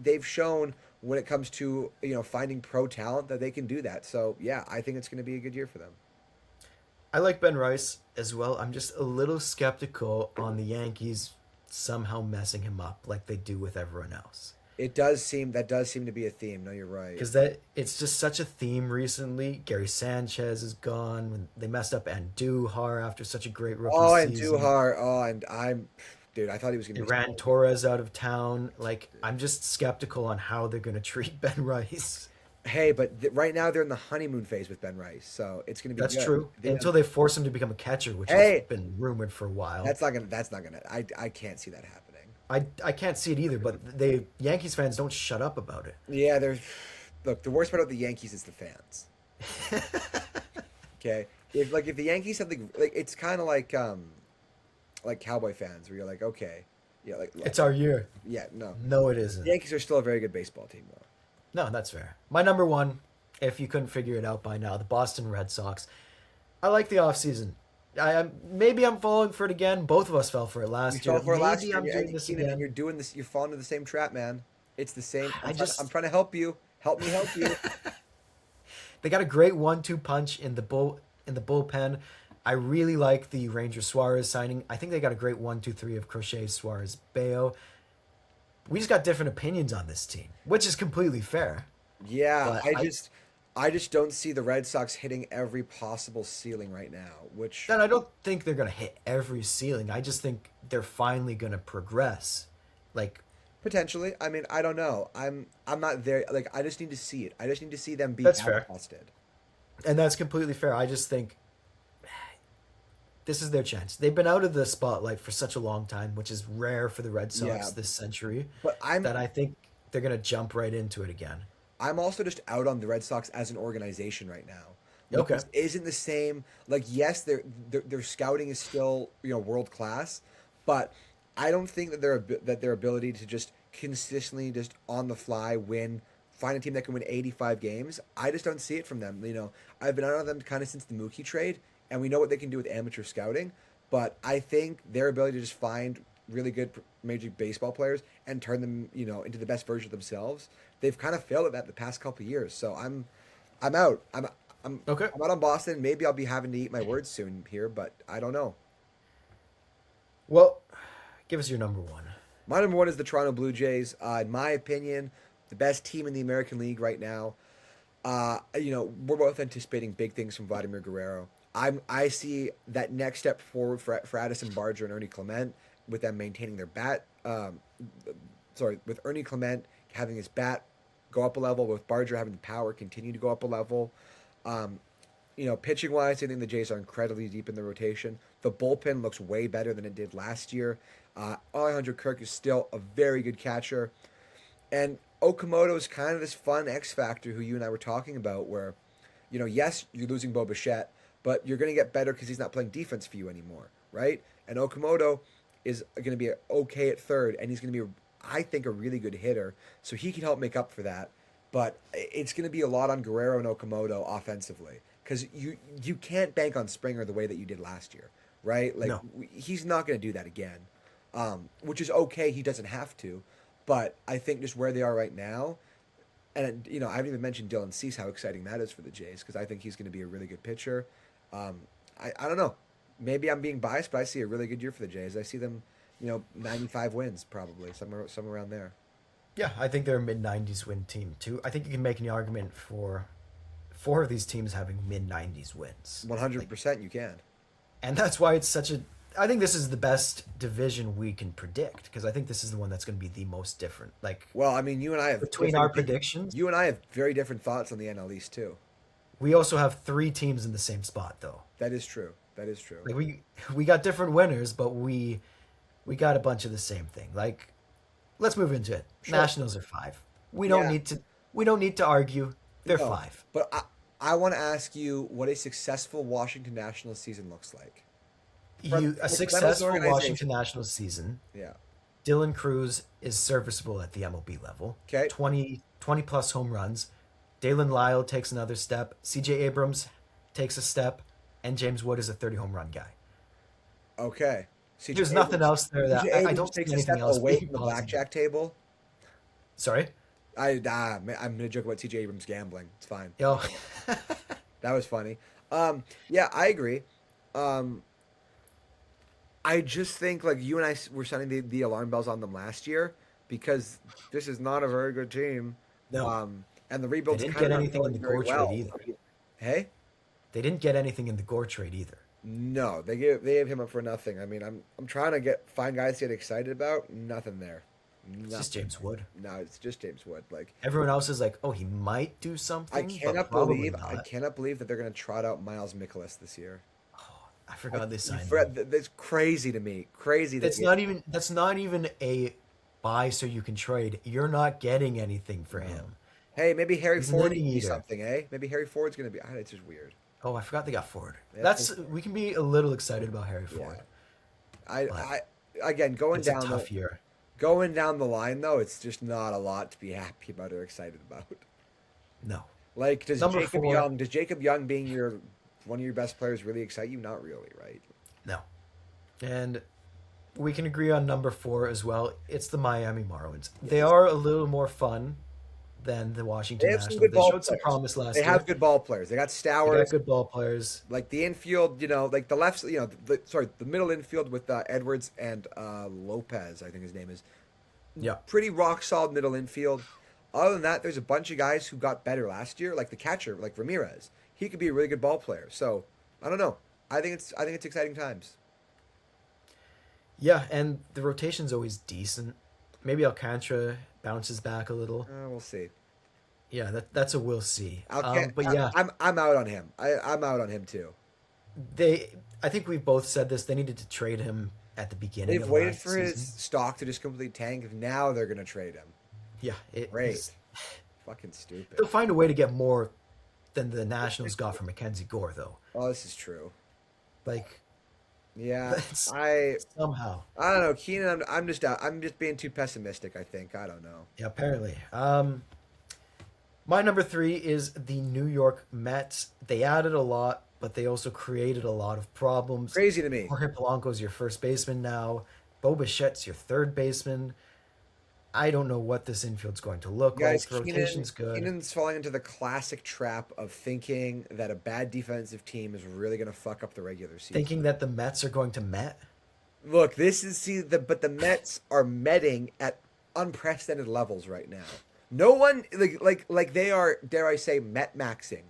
they've shown when it comes to finding pro talent that they can do that. So yeah, I think it's going to be a good year for them. I like Ben Rice as well. I'm just a little skeptical on the Yankees somehow messing him up like they do with everyone else. That does seem to be a theme. No, you're right. Because that it's just such a theme recently. Gary Sanchez is gone. When they messed up Andujar after such a great rookie Oh, and season. Duhar. Oh, and dude, I thought he was going They to be ran so Torres out of town. Like I'm just skeptical on how they're gonna treat Ben Rice. Hey, but right now they're in the honeymoon phase with Ben Rice, so it's going to be That's good. true. Until they force him to become a catcher, which has Hey, been rumored for a while. that's not gonna. I can't see that happening. I can't see it either, but they Yankees fans don't shut up about it. Yeah, there's look. The worst part about the Yankees is the fans. Okay, if the Yankees have like it's kind of like Cowboy fans where you're like okay, yeah, like It's our year. yeah, no, No, it the isn't. Yankees are still a very good baseball team though. No, that's fair. My number one, if you couldn't figure it out by now, the Boston Red Sox. I like the offseason. Maybe I'm falling for it again. Both of us fell for it You last fell year. for it last Maybe year, I'm doing this Keenan, and you're again. doing this. You're falling into the same trap, man. It's the same. I I'm just trying to help you. Help me help you. they got a great 1-2 punch in the bullpen. I really like the Ranger Suarez signing. I think they got a great 1-2-3 of Crochet, Suarez, Bayo. We just got different opinions on this team, which is completely fair. Yeah, But I just don't see the Red Sox hitting every possible ceiling right now, which then I don't think they're gonna hit every ceiling. I just think they're finally gonna progress. Like potentially. I mean, I don't know. I'm not there. Like, I just need to see it. I just need to see them be that's fair. outcasted. And that's completely fair. I just think this is their chance. They've been out of the spotlight for such a long time, which is rare for the Red Yeah, Sox this century, but that I think they're going to jump right into it again. I'm also just out on the Red Sox as an organization right now. Like, Okay. this isn't the same. Like, yes, their scouting is still world class, but I don't think that their ability to just consistently just on the fly win. Find a team that can win 85 games. I just don't see it from them. I've been out on them kind of since the Mookie trade, and we know what they can do with amateur scouting. But I think their ability to just find really good Major League Baseball players and turn them, into the best version of themselves, they've kind of failed at that the past couple of years. So I'm out. Okay. I'm out on Boston. Maybe I'll be having to eat my words soon here, but I don't know. Well, give us your number one. My number one is the Toronto Blue Jays. In my opinion, the best team in the American League right now. We're both anticipating big things from Vladimir Guerrero. I see that next step forward for Addison Barger and Ernie Clement with them maintaining their bat, with Ernie Clement having his bat go up a level, with Barger having the power continue to go up a level. Um, pitching wise, I think the Jays are incredibly deep in the rotation. The bullpen looks way better than it did last year. Alejandro Kirk is still a very good catcher. And Okamoto is kind of this fun X factor who you and I were talking about, where, yes, you're losing Bo Bichette, but you're going to get better because he's not playing defense for you anymore, right? And Okamoto is going to be okay at third, and he's going to be, I think, a really good hitter, so he can help make up for that. But it's going to be a lot on Guerrero and Okamoto offensively, because you can't bank on Springer the way that you did last year, right? Like, No. he's not going to do that again, which is okay. He doesn't have to. But I think just where they are right now, and I haven't even mentioned Dylan Cease, how exciting that is for the Jays, because I think he's going to be a really good pitcher. I don't know. Maybe I'm being biased, but I see a really good year for the Jays. I see them, 95 wins probably, somewhere around there. Yeah, I think they're a mid 90s win team too. I think you can make an argument for four of these teams having mid 90s wins. 100% you can. And that's why it's such a. I think this is the best division we can predict, because I think this is the one that's going to be the most different. Like, Well, I mean, you and I have between our predictions, You and I have very different thoughts on the NL East too. we also have three teams in the same spot though. That is true. That is true. Like we got different winners, but we got a bunch of the same thing. Like, let's move into it. Sure. Nationals are 5. Yeah. We don't need to argue. They're No, 5. But I want to ask you what a successful Washington Nationals season looks like. A From an successful organization. Washington Nationals season. Yeah. Dylan Cruz is serviceable at the MLB level. Okay. 20 plus home runs. Dalen Lyle takes another step. CJ Abrams takes a step. And James Wood is a 30 home run guy. Okay. CJ There's nothing Abrams- else there that CJ I Abrams don't see takes a anything step else away being from the positive. blackjack table. Sorry? I'm gonna joke about CJ Abrams gambling. It's fine. Yo. That was funny. Yeah, I agree. I just think like you and I were sounding the alarm bells on them last year because this is not a very good team. No. And the They rebuild's didn't kind get of anything in the very Gore well. trade either. Hey, They didn't get anything in the Gore trade either. no, they gave him up for nothing. I mean, I'm trying to find guys to get excited about. Nothing there. It's just James Wood. No, it's just James Wood. Like Everyone else is like, oh, he might do something. I but cannot probably believe not. that they're going to trot out Miles Mikolas this year. I forgot they signed him. That's crazy to me. Crazy. That's not even a buy so you can trade. You're not getting anything for him. Hey, maybe Harry He's Ford an can be eater. something, eh? Maybe Harry Ford's going to be. It's just weird. Oh, I forgot they got Ford. Yeah, We can be a little excited about Harry Ford. I again going It's a down tough year. going down the line though, it's just not a lot to be happy about or excited about. No. Like does Number Jacob 4. Young being one of your best players really excite you? Not really, right? No. And we can agree on number 4 as well. It's the Miami Marlins. They are a little more fun than the Washington They have some Nationals. good They ball showed some players. promise last They year. have good ball players. They got They Stowers, got good ball players. like the infield, like the left, the middle infield with Edwards and Lopez, I think his name is. Yeah. Pretty rock solid middle infield. Other than that, there's a bunch of guys who got better last year, like the catcher, like Ramirez. He could be a really good ball player. So I don't know. I think it's exciting times. Yeah, and the rotation's always decent. Maybe Alcantara bounces back a little. We'll see. Yeah, that's a we'll see. Okay, But yeah, I'm out on him. I'm out on him too. I think we've both said this. They needed to trade him at the beginning. They've of waited last for his season. stock to just completely tank. Now they're gonna trade him. Yeah, Great. Fucking stupid. They'll find a way to get more than the Nationals got from Mackenzie Gore, though. Oh, this is true. Like Yeah, That's- I somehow. don't know, Keenan. I'm just out. I'm just being too pessimistic. I think I don't know. Yeah, apparently. My number 3 is the New York Mets. They added a lot, but they also created a lot of problems. Crazy to me. Jorge Polanco's your first baseman now. Bo Bichette's your third baseman. I don't know what this infield's going to look Guys, like. The rotation's good. Keenan's falling into the classic trap of thinking that a bad defensive team is really going to fuck up the regular season. Thinking that the Mets are going to Met. Look, but the Mets are metting at unprecedented levels right now. No one like they are, dare I say, Met maxing.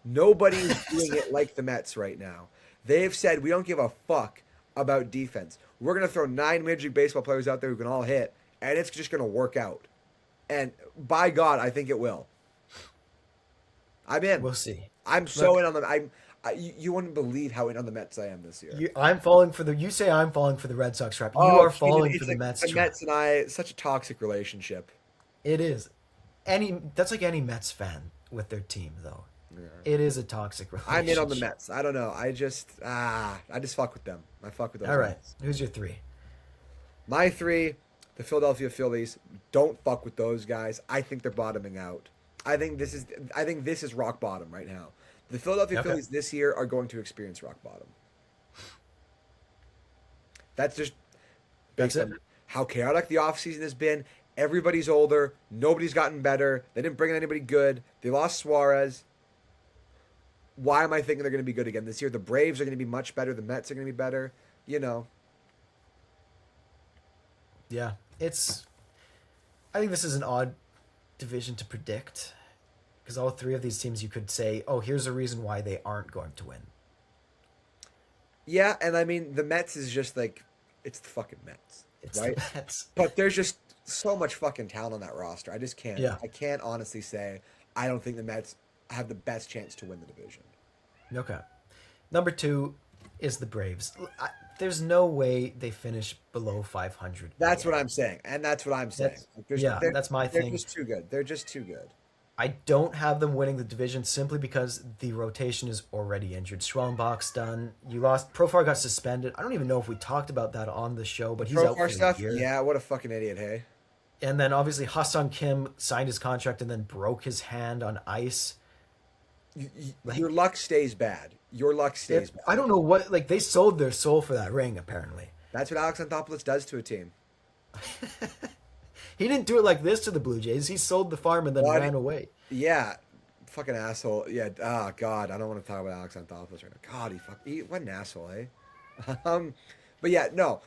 Nobody's doing it like the Mets right now. They've said we don't give a fuck about defense. We're gonna throw 9 Major League Baseball players out there who can all hit, and it's just going to work out. And by God, I think it will. I'm in. We'll see. I'm so Look, in on them. You wouldn't believe how in on the Mets I am this year. I'm falling for the. You say I'm falling for the Red Sox trap. You Oh, are Keanen, falling for it's the like Mets the trap. Mets and I, such a toxic relationship. It is. That's like any Mets fan with their team, though. It is a toxic I'm in on the relationship. Mets. I don't know. I just fuck with them. I fuck with those All right. guys. Who's your three? My three, the Philadelphia Phillies. Don't fuck with those guys. I think they're bottoming out. I think this is rock bottom right now. The Philadelphia Okay. Phillies this year are going to experience rock bottom. That's just That's based it. on how chaotic the offseason has been. Everybody's older. Nobody's gotten better. They didn't bring in anybody good. They lost Suarez. Why am I thinking they're going to be good again this year? The Braves are going to be much better. The Mets are going to be better. You know. Yeah. I think this is an odd division to predict because all three of these teams you could say, oh, here's a reason why they aren't going to win. Yeah, and I mean, the Mets is just like, it's the fucking Mets, It's right? the Mets. But there's just so much fucking talent on that roster. I just can't. Yeah. I can't honestly say I don't think the Mets have the best chance to win the division. Okay. Number two is the Braves. There's no way they finish below 500. That's again. what I'm saying, and that's what I'm saying. That's, Like, yeah, that's my they're thing. just too good. They're just too good. I don't have them winning the division simply because the rotation is already injured. Schwellenbach's done. You lost. Profar got suspended. I don't even know if we talked about that on the show, but he's out for Profar stuff. the year. Yeah, what a fucking idiot. Hey. And then obviously Hassan Kim signed his contract and then broke his hand on ice. Like, Your luck stays bad. Your luck stays bad. I don't know what, like, they sold their soul for that ring, apparently. That's what Alex Anthopoulos does to a team. He didn't do it like this to the Blue Jays. He sold the farm and then What? ran away. Yeah, fucking asshole. Yeah. Oh God, I don't want to talk about Alex Anthopoulos right now. God, what an asshole, eh? But yeah, no.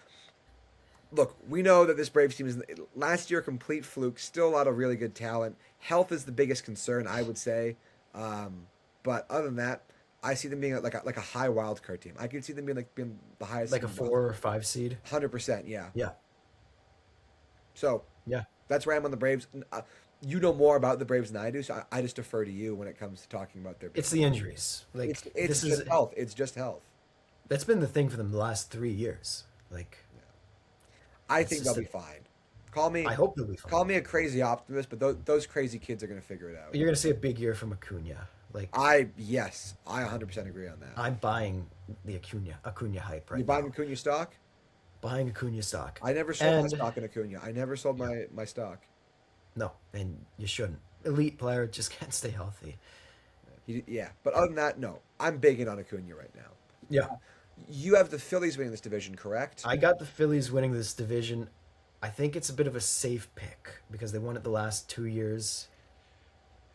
Look, we know that this Braves team is last year a complete fluke. Still a lot of really good talent. Health is the biggest concern, I would say. But other than that, I see them being like a high wild card team. I could see them being the highest, Like a 4 or 5 seed. 100%. Yeah. Yeah. So Yeah. that's where I'm on the Braves. You know more about the Braves than I do, so I just defer to you when it comes to talking about their. It's the injuries. Like, It's this just is health. It's just health. that's been the thing for them the last 3 years. Like, I It's think just they'll be fine. Call me. I hope they'll be fine. Call me a crazy optimist, but those crazy kids are going to figure it out. But you're gonna see a big year from Acuna. Like, Yes, I 100% agree on that. I'm buying the Acuna hype right You buying now. Acuna stock? Buying Acuna stock. I never sold my And- stock in Acuna. I never sold my stock. No, and you shouldn't. Elite player just can't stay healthy. Yeah, but other than that, no. I'm big in on Acuna right now. Yeah. You have the Phillies winning this division, correct? I got the Phillies winning this division. I think it's a bit of a safe pick because they won it the last 2 years.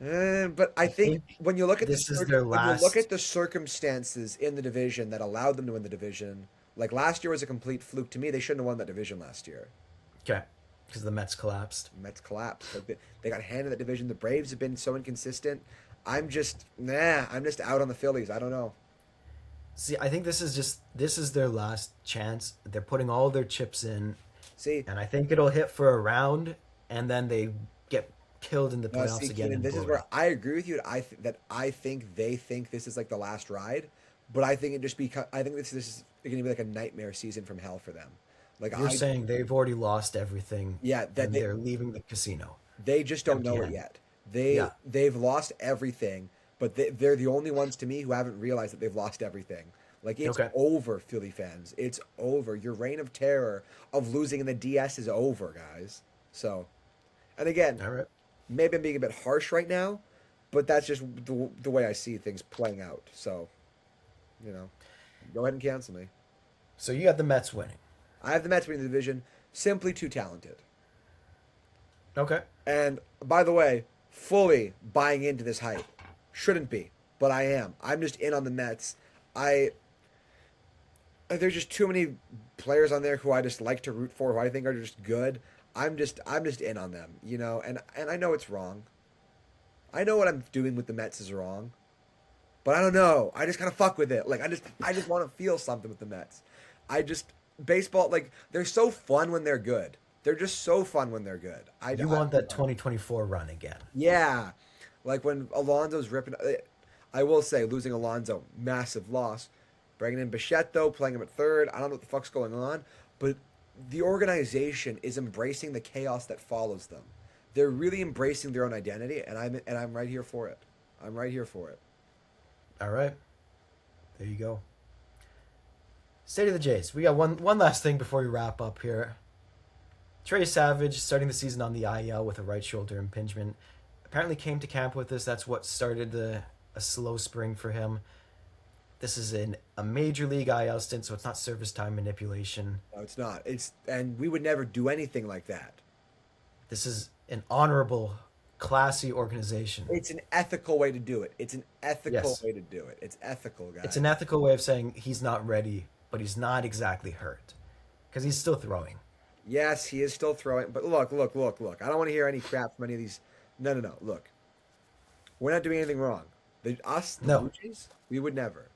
But I think when you look at this is their when you last. look at the circumstances in the division that allowed them to win the division, like last year was a complete fluke to me. They shouldn't have won that division last year. Okay, because the Mets collapsed. Mets collapsed. Like they got handed that division. The Braves have been so inconsistent. I'm just out on the Phillies. I don't know. See, I think this is their last chance. They're putting all their chips in, See, and I think it'll hit for a round, and then they get killed in the now, playoffs see, again. Keenan, in this is glory. where I agree with you. I think they think this is like the last ride, but I think I think this is going to be like a nightmare season from hell for them. Like You're saying they've already lost everything. Yeah, that and they- they're leaving the casino. They just don't know it Again. yet. Yeah. They've lost everything, but they're the only ones to me who haven't realized that they've lost everything. Like it's Okay. over, Philly fans. It's over. Your reign of terror of losing in the DS is over, guys. So, and again, All right. maybe I'm being a bit harsh right now, but that's just the way I see things playing out. So, go ahead and cancel me. So you got the Mets winning. I have the Mets winning the division. Simply too talented. Okay. And by the way, fully buying into this hype. Shouldn't be, but I am. I'm just in on the Mets. There's just too many players on there who I just like to root for, who I think are just good. I'm just in on them, and I know it's wrong. I know what I'm doing with the Mets is wrong. But I don't know. I just kind of fuck with it. Like I just want to feel something with the Mets. Baseball, like they're so fun when they're good. They're just so fun when they're good. You want that 2024 run again. Yeah, like when Alonso's ripping. I will say, losing Alonso, massive loss. Bringing in Bichette, though, playing him at third. I don't know what the fuck's going on, but the organization is embracing the chaos that follows them. They're really embracing their own identity, and I'm right here for it. I'm right here for it. All right. There you go. State of the Jays. We got one last thing before we wrap up here. Trey Savage starting the season on the IL with a right shoulder impingement. Apparently came to camp with this. That's what started a slow spring for him. This is in a major league IL stint, so it's not service time manipulation. No, it's not. And we would never do anything like that. This is an honorable, classy organization. It's an ethical way to do it. It's an ethical Yes. way to do it. It's ethical, guys. It's an ethical way of saying he's not ready, but he's not exactly hurt. Because he's still throwing. Yes, he is still throwing. But look. I don't want to hear any crap from any of these. No. Look, we're not doing anything wrong. The No. Blue Jays, we would never.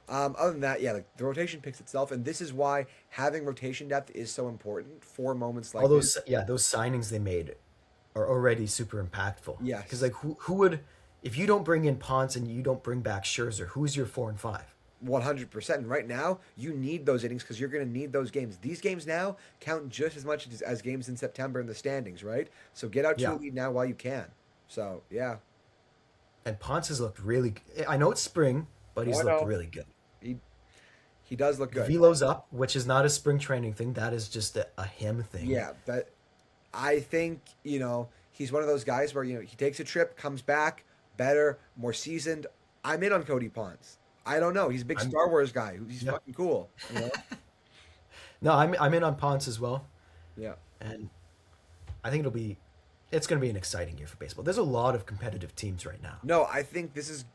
Other than that, yeah, like the rotation picks itself, and this is why having rotation depth is so important for moments like All those this. those signings they made are already super impactful. Yes. Because like who would, if you don't bring in Ponce and you don't bring back Scherzer, who's your 4 and 5? 100%. And right now, you need those innings because you're going to need those games. These games now count just as much as games in September in the standings, right? So get out to a lead now while you can. So, yeah. And Ponce has looked really. I know it's spring, but he's looked really good. He does look good. Velo's up, which is not a spring training thing. That is just a him thing. Yeah, but I think, he's one of those guys where, he takes a trip, comes back, better, more seasoned. I'm in on Cody Ponce. I don't know. He's a big Star Wars guy. He's fucking cool. No, I'm in on Ponce as well. Yeah. And I think it's going to be an exciting year for baseball. There's a lot of competitive teams right now. No, I think this is,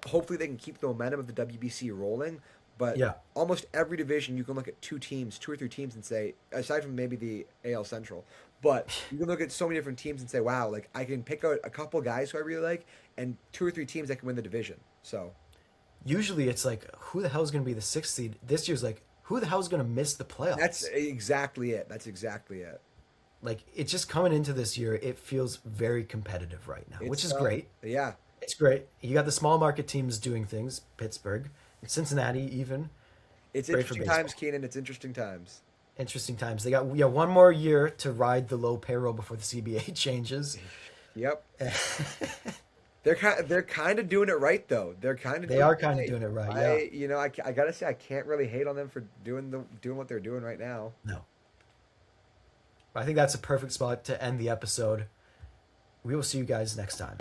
hopefully they can keep the momentum of the WBC rolling. But almost every division, you can look at 2 or 3 teams and say, aside from maybe the AL Central, but you can look at so many different teams and say, wow, like I can pick out a couple guys who I really like and 2 or 3 teams that can win the division. So usually it's like, who the hell is going to be the 6th seed? This year's like, who the hell is going to miss the playoffs? That's exactly it. Like, it's just coming into this year, it feels very competitive right now, which is great. Yeah. It's great. You got the small market teams doing things, Pittsburgh, Cincinnati even. It's interesting times, Keanen. It's interesting times. Interesting times. They got one more year to ride the low payroll before the CBA changes. Yep. They're kind of doing it right though. They are kind of doing it right. Yeah. I gotta say I can't really hate on them for doing what they're doing right now. No. I think that's a perfect spot to end the episode. We will see you guys next time.